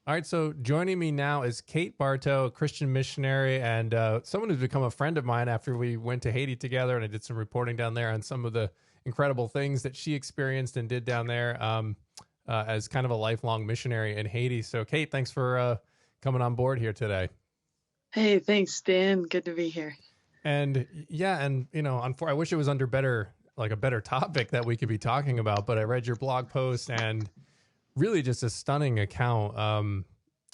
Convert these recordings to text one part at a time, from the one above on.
All right, so joining me now is Kate Bartow, a Christian missionary, and someone who's become a friend of mine after we went to Haiti together, and I did some reporting down there on some of the incredible things that she experienced and did down there as kind of a lifelong missionary in Haiti. So, Kate, thanks for coming on board here today. Hey, thanks, Dan. Good to be here. And yeah, and I wish it was under a better topic that we could be talking about, but I read your blog post and really just a stunning account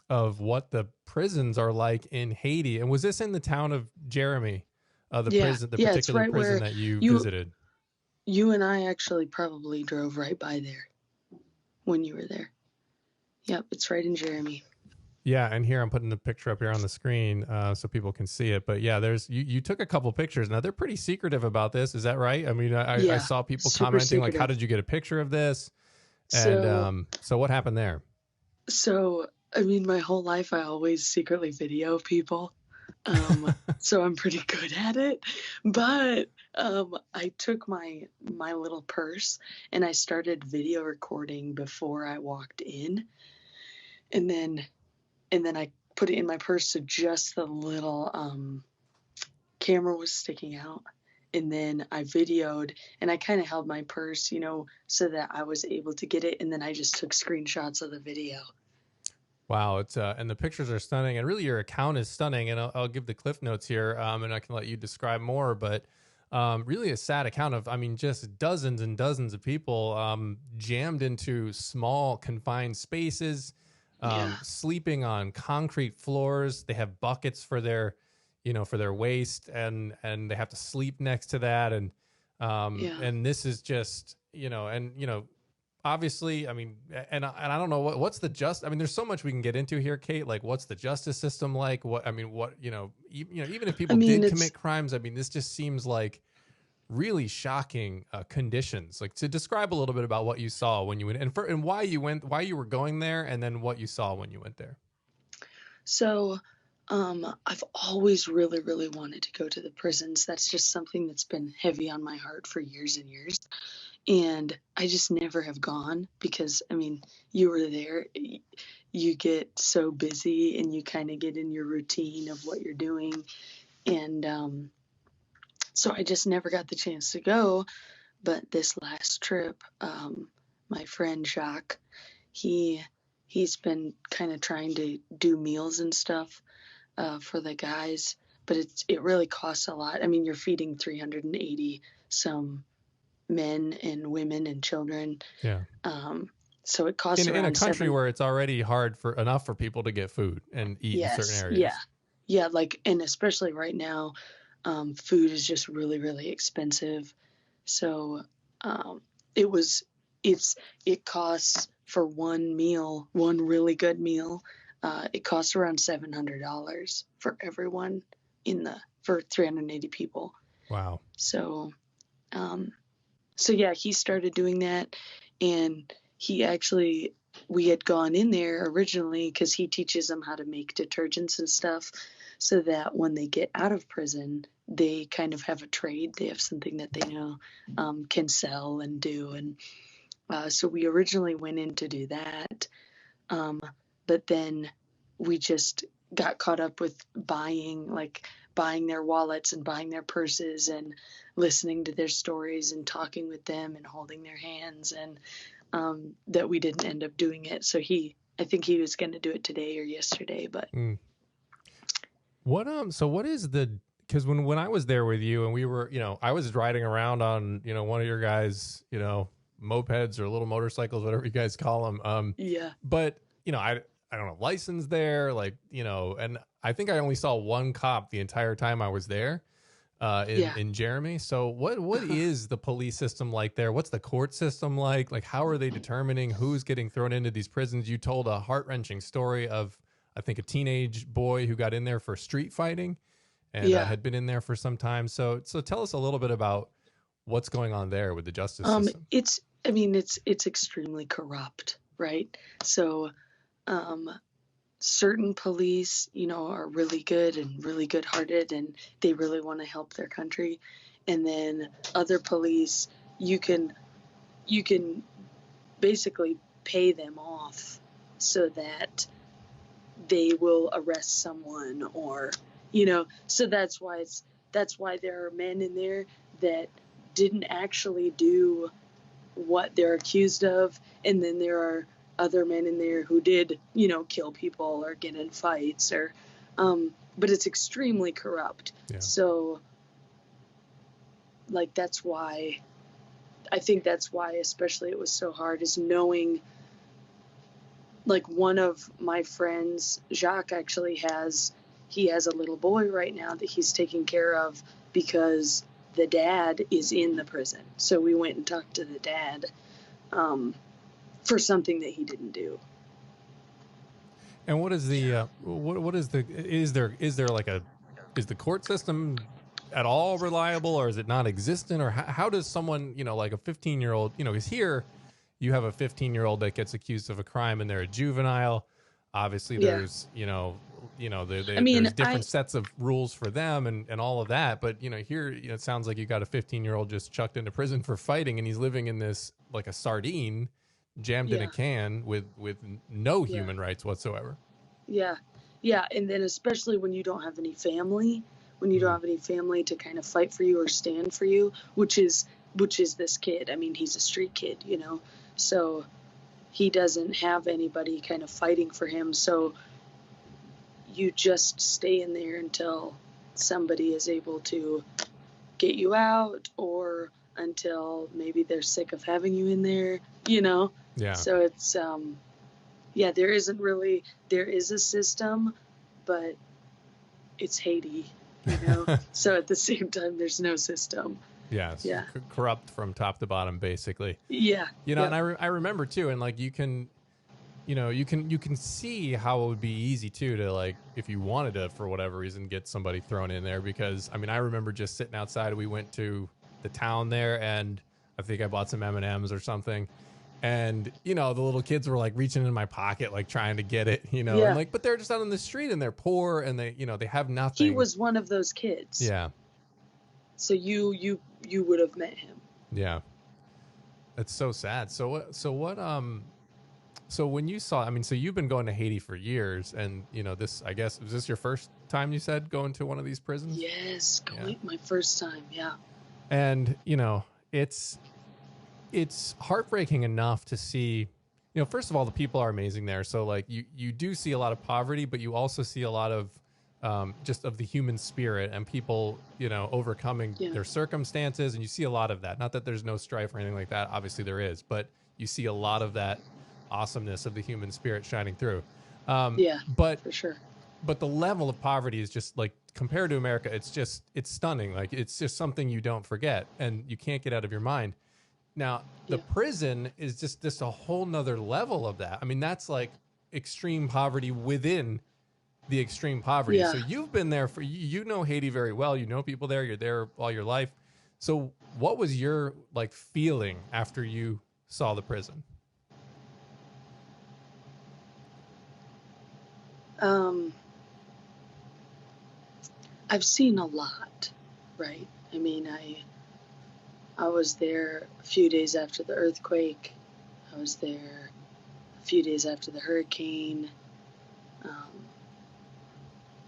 of what the prisons are like in Haiti. And was this in the town of Jeremy, the Yeah, prison, the yeah, it's particular right prison where that you you visited? you and I actually probably drove right by there when you were there. Yep, it's right in Jeremy. Yeah, and here I'm putting the picture up here on the screen so people can see it. But yeah, there's you took a couple pictures. Now they're pretty secretive about this. Is that right? I mean, I Yeah, saw people super commenting like, "How secretive. did you get a picture of this?" And So, so what happened there? so I mean, my whole life I always secretly video people. So I'm pretty good at it. But I took my little purse and I started video recording before I walked in, and then I put it in my purse so just the little camera was sticking out. And then I videoed and I kind of held my purse, so that I was able to get it. And then I just took screenshots of the video. Wow, it's and the pictures are stunning, and really your account is stunning. And I'll give the cliff notes here, and I can let you describe more. But really, a sad account of, I mean, just dozens and dozens of people jammed into small, confined spaces, Yeah. sleeping on concrete floors. They have buckets for their, for their waste, and they have to sleep next to that. Yeah. And this is just, obviously, I mean, and I don't know what's the I mean, there's so much we can get into here, Kate. Like, what's the justice system like? What I mean, what even if I people mean, did it's, commit crimes, I mean, this just seems like really shocking conditions. Like, to describe a little bit about what you saw when you went, and why you went, why you were going there, and then what you saw when you went there. so I've always really, really wanted to go to the prisons. That's just something that's been heavy on my heart for years and years. And I just never have gone because, I mean, you were there. You get so busy and you kind of get in your routine of what you're doing. And so I just never got the chance to go. But this last trip, my friend Jacques, he he's been kind of trying to do meals and stuff for the guys, but it really costs a lot. I mean, you're feeding 380 some men and women and children. Yeah. So it costs In a around country seven. where it's already hard for enough for people to get food and eat in certain Yes, yeah, areas. yeah. Like, and especially right now, food is just really, really expensive. So um, it was, it costs for one meal, one really good meal. It costs around $700 for everyone for 380 people. Wow. So, um, so yeah, he started doing that, and we had gone in there originally because he teaches them how to make detergents and stuff, so that when they get out of prison, they kind of have a trade. They have something that they know can sell and do, and so we originally went in to do that, um, but then we just got caught up with buying their wallets and buying their purses and listening to their stories and talking with them and holding their hands, and that we didn't end up doing it. So I think he was going to do it today or yesterday, but Mm. So what is because when I was there with you and we were, I was riding around on, one of your guys, mopeds or little motorcycles, whatever you guys call them. yeah, But, I don't have license there, like, and I think I only saw one cop the entire time I was there yeah, in Jeremy. So what uh-huh. is the police system like there? What's the court system like? Like, how are they determining who's getting thrown into these prisons? You told a heart-wrenching story of, I think, a teenage boy who got in there for street fighting and Yeah. had been in there for some time. So tell us a little bit about what's going on there with the justice system. I mean, it's extremely corrupt, right? So, um, certain police, are really good and really good hearted and they really want to help their country. And then other police, you can, you can basically pay them off so that they will arrest someone, or so that's why there are men in there that didn't actually do what they're accused of, and then there are other men in there who did kill people or get in fights, or but it's extremely corrupt. So like that's why especially it was so hard, is knowing, like, one of my friends, Jacques, actually has a little boy right now that he's taking care of because the dad is in the prison. So we went and talked to the dad for something that he didn't do. And what is the what is the is there like is the court system at all reliable, or is it non-existent, or how does someone, like a 15-year-old, because here you have a 15-year-old that gets accused of a crime and they're a juvenile. Obviously there's there's different sets of rules for them and all of that, but here it sounds like you got a 15-year-old just chucked into prison for fighting, and he's living in this like a sardine jammed in a can with no human rights whatsoever. Yeah. And then especially when you don't have any family, to kind of fight for you or stand for you, which is this kid. I mean, he's a street kid, so he doesn't have anybody kind of fighting for him. So you just stay in there until somebody is able to get you out, or until maybe they're sick of having you in there, Yeah. So it's there is a system, but it's Haiti, so at the same time there's no system. Yes. Yeah. Corrupt from top to bottom, basically. Yeah. And I remember too, and like you can see how it would be easy too to, like, if you wanted to, for whatever reason, get somebody thrown in there, because I mean, I remember just sitting outside. We went to the town there, and I think I bought some M&Ms or something. And, the little kids were like reaching in my pocket, like trying to get it, and like, but they're just out on the street and they're poor and they, they have nothing. He was one of those kids. Yeah. So you would have met him. Yeah. It's so sad. So when you saw, I mean, so you've been going to Haiti for years, and, this, I guess, was this your first time, you said, going to one of these prisons? Yes. My first time. Yeah. And, it's heartbreaking enough to see, first of all, the people are amazing there. So like you do see a lot of poverty, but you also see a lot of just of the human spirit and people, overcoming their circumstances. And you see a lot of that. Not that there's no strife or anything like that. Obviously there is, but you see a lot of that awesomeness of the human spirit shining through. But for sure. But the level of poverty is just, like, compared to America, it's stunning. Like, it's just something you don't forget and you can't get out of your mind. Now, the prison is just a whole nother level of that. I mean, that's like extreme poverty within the extreme poverty. Yeah. So you've been there you know Haiti very well. You know people there. You're there all your life. So what was your, like, feeling after you saw the prison? I've seen a lot, right? I mean, I was there a few days after the earthquake. I was there a few days after the hurricane.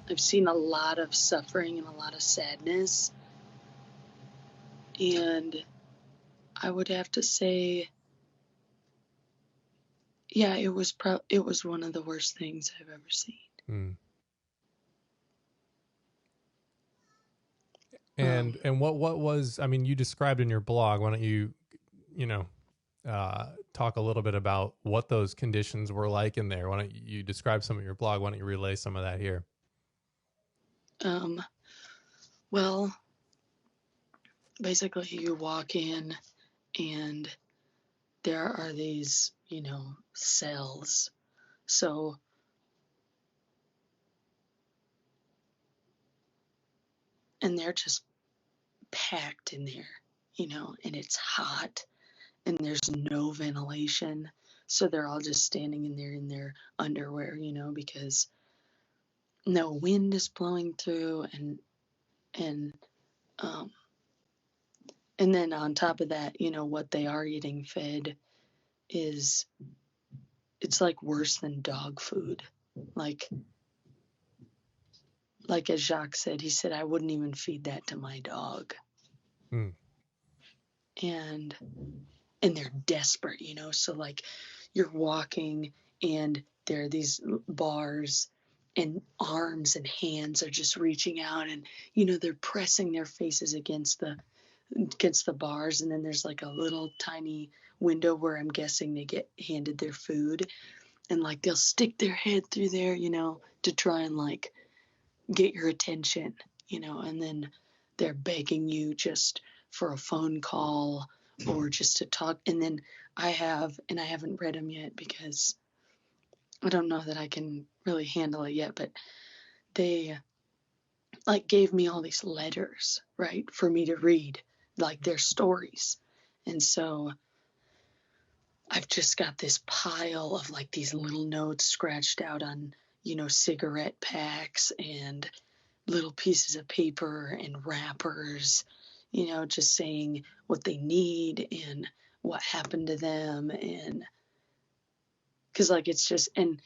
I've seen a lot of suffering and a lot of sadness. And I would have to say, yeah, it was one of the worst things I've ever seen. Mm. And what was, I mean, you described in your blog, why don't you talk a little bit about what those conditions were like in there? Why don't you describe some of your blog? Why don't you relay some of that here? Well, basically you walk in and there are these, cells. So and they're just packed in there, and it's hot and there's no ventilation. So they're all just standing in there in their underwear, because no wind is blowing through, and then on top of that, what they are getting fed it's like worse than dog food. Like as Jacques said, he said, I wouldn't even feed that to my dog. Mm. And they're desperate, you know. So like you're walking and there are these bars and arms and hands are just reaching out, and you know they're pressing their faces against the bars, and then there's like a little tiny window where I'm guessing they get handed their food, and like they'll stick their head through there, you know, to try and like get your attention, you know, and then they're begging you just for a phone call or just to talk. And then I haven't read them yet because I don't know that I can really handle it yet, but they like gave me all these letters, right, for me to read, like their stories. And so I've just got this pile of like these little notes scratched out on, you know, cigarette packs and little pieces of paper and wrappers, you know, just saying what they need and what happened to them. And because, like, it's just, and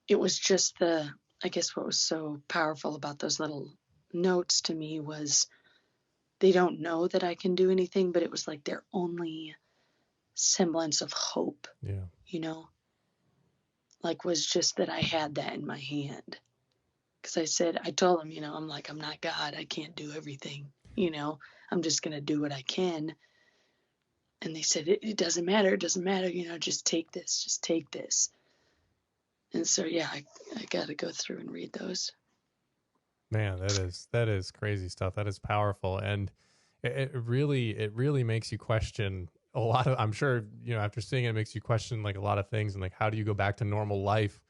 it was just I guess what was so powerful about those little notes to me was they don't know that I can do anything, but it was like their only semblance of hope, Yeah. you know, like was just that I had that in my hand. Because I told them, you know, I'm like, I'm not God. I can't do everything. You know, I'm just going to do what I can. And they said, it doesn't matter. It doesn't matter. You know, just take this. Just take this. And so, yeah, I got to go through and read those. Man, that is crazy stuff. That is powerful. And it really makes you question a lot of, I'm sure, you know, after seeing it, it makes you question like a lot of things and like, how do you go back to normal life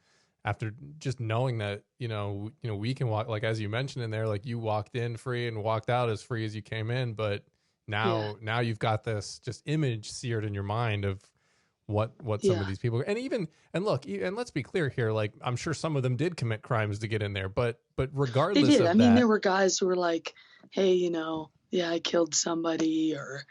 after just knowing that, we can walk, like, as you mentioned in there, like you walked in free and walked out as free as you came in, but Yeah. now you've got this just image seared in your mind of what some Yeah. of these people, and look, and let's be clear here, like I'm sure some of them did commit crimes to get in there, but They regardless did. I of mean, there that, were guys who were like, hey, you know, yeah, I killed somebody, or,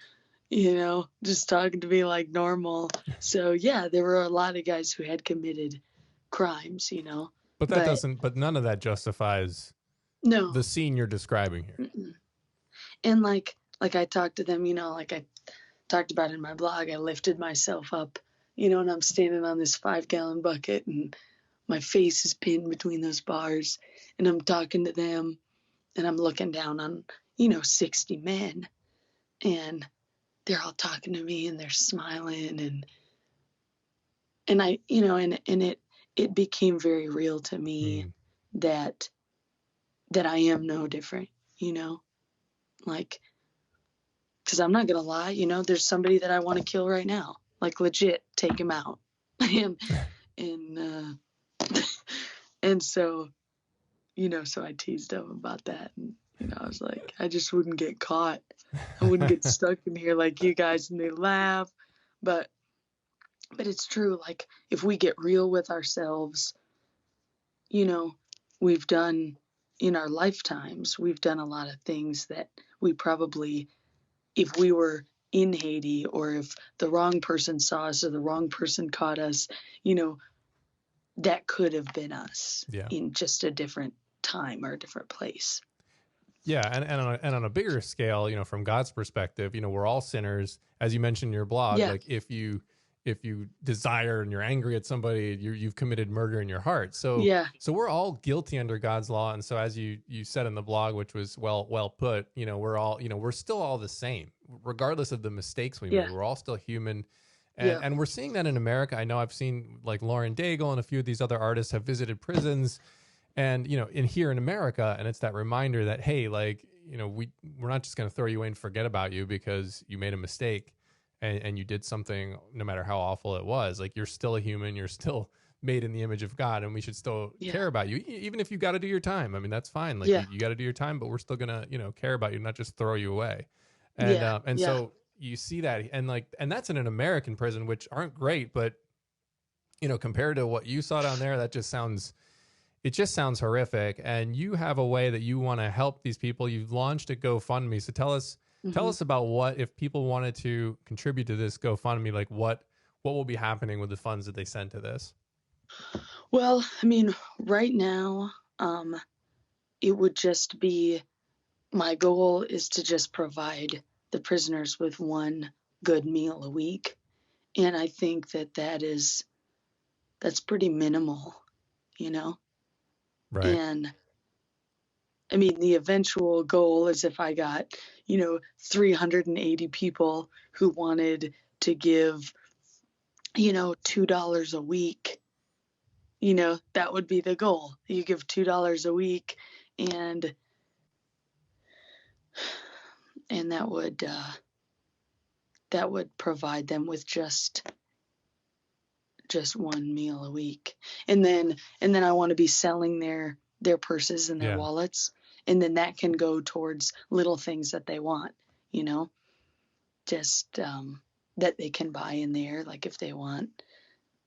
you know, just talking to me like normal. So, yeah, there were a lot of guys who had committed crimes, you know, but but none of that justifies no. the scene you're describing here. Mm-mm. And like I talked to them, you know, like I talked about in my blog, I lifted myself up, you know, and I'm standing on this 5-gallon bucket and my face is pinned between those bars, and I'm talking to them and I'm looking down on, you know, 60 men, and they're all talking to me and they're smiling, and I, you know, and it became very real to me Mm. that I am no different, you know, like, because I'm not gonna lie, you know, there's somebody that I want to kill right now, like legit, take him out, and and and so, you know, so I teased him about that, and you know, I was like, I just wouldn't get caught, I wouldn't get stuck in here like you guys, and they laugh, but it's true. Like if we get real with ourselves, you know, we've done in our lifetimes, we've done a lot of things that we probably, if we were in Haiti or if the wrong person saw us or the wrong person caught us, you know, that could have been us Yeah. in just a different time or a different place. Yeah, and on a bigger scale, from God's perspective, we're all sinners. As you mentioned in your blog, Yeah. like if you desire and you're angry at somebody, you've committed murder in your heart. So Yeah. so we're all guilty under God's law. And so as you said in the blog, which was well put, we're all, we're still all the same, regardless of the mistakes we Yeah. made. We're all still human. Yeah. And we're seeing that in America. I know I've seen like Lauren Daigle and a few of these other artists have visited prisons, and in here in America, and it's that reminder that, hey, like, we're not just going to throw you away and forget about you because you made a mistake and you did something, no matter how awful it was. Like, you're still a human, you're still made in the image of God, and we should still Yeah. care about you, even if you got to do your time. I mean, that's fine. Like, Yeah. you got to do your time, but we're still gonna care about you, not just throw you away. Yeah. And Yeah. so you see that, and that's in an American prison, which aren't great, but compared to what you saw down there, it just sounds horrific. And you have a way that you want to help these people. You've launched a GoFundMe. So tell us about what, if people wanted to contribute to this GoFundMe, like what will be happening with the funds that they send to this? Well, I mean, right now, it would just be my goal is to just provide the prisoners with one good meal a week. And I think that that's pretty minimal, you know? Right. And I mean, the eventual goal is if I got, 380 people who wanted to give, $2 a week, that would be the goal. You give $2 a week and and that would provide them with just one meal a week. And then I want to be selling their purses and their Yeah. wallets, and then that can go towards little things that they want, you know, just that they can buy in there, like if they want,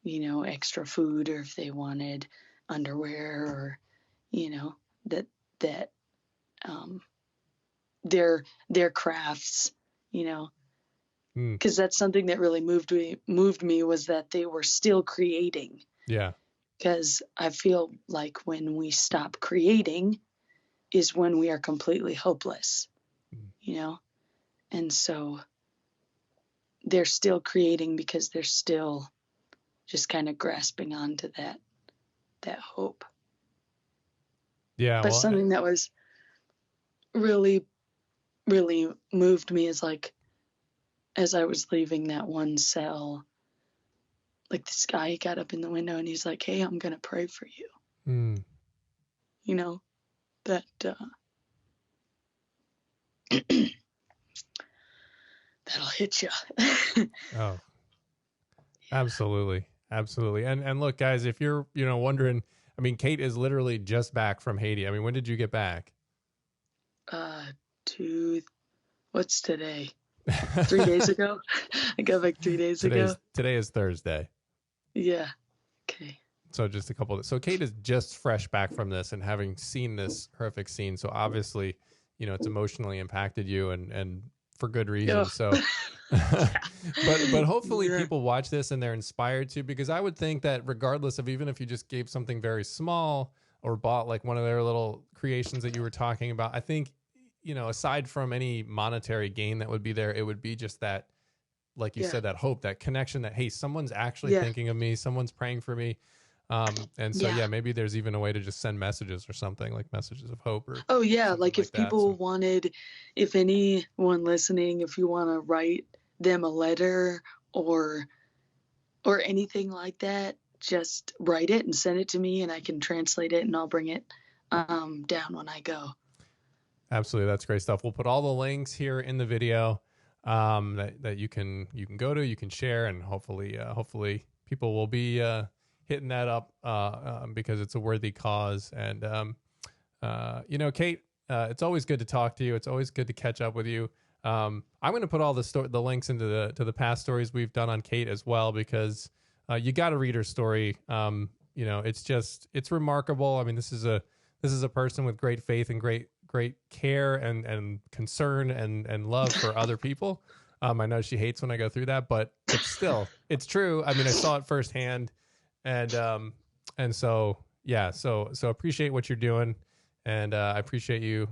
extra food, or if they wanted underwear, or that that um their crafts, you know, Mm. because that's something that really moved me was that they were still creating. Yeah. Because I feel like when we stop creating is when we are completely hopeless, Mm. you know? And so they're still creating because they're still just kind of grasping onto that hope. Yeah. But Well, something that was really, really moved me is like as I was leaving that one cell, like this guy got up in the window and he's like, "Hey, I'm gonna pray for you." mm. You know, that that'll hit you. Oh, absolutely. Absolutely. And look, guys, if you're, wondering, I mean, Kate is literally just back from Haiti. I mean, when did you get back? uh, two. What's today? 3 days ago. I got back 3 days ago. Today is Thursday. Yeah. Okay. So just a couple so Kate is just fresh back from this and having seen this horrific scene. So obviously, it's emotionally impacted you and for good reason. Oh. So but hopefully Yeah. people watch this and they're inspired to, because I would think that regardless of, even if you just gave something very small or bought like one of their little creations that you were talking about, I think, aside from any monetary gain that would be there, it would be just that, like you Yeah. said, that hope, that connection, that, hey, someone's actually Yeah. thinking of me, someone's praying for me. And so, Yeah. maybe there's even a way to just send messages or something, like messages of hope or Oh yeah. something Like like if that. people So, wanted, if anyone listening, if you want to write them a letter or anything like that, just write it and send it to me, and I can translate it, and I'll bring it down when I go. absolutely, that's great stuff. We'll put all the links here in the video, that you can go to, you can share, and hopefully people will be hitting that up, because it's a worthy cause. And Kate, it's always good to talk to you. It's always good to catch up with you. I'm going to put all the links into the past stories we've done on Kate as well, because you got to read her story. It's remarkable. I mean, this is a person with great faith and great care and concern and love for other people. I know she hates when I go through that, but it's true. I mean, I saw it firsthand, and so yeah, so appreciate what you're doing, and I appreciate you,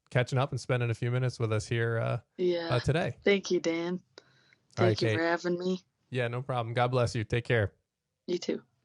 catching up and spending a few minutes with us here Yeah. today. Thank you, Dan. All right, Thank you for Kate. having me. Yeah, no problem. God bless you. Take care. You too.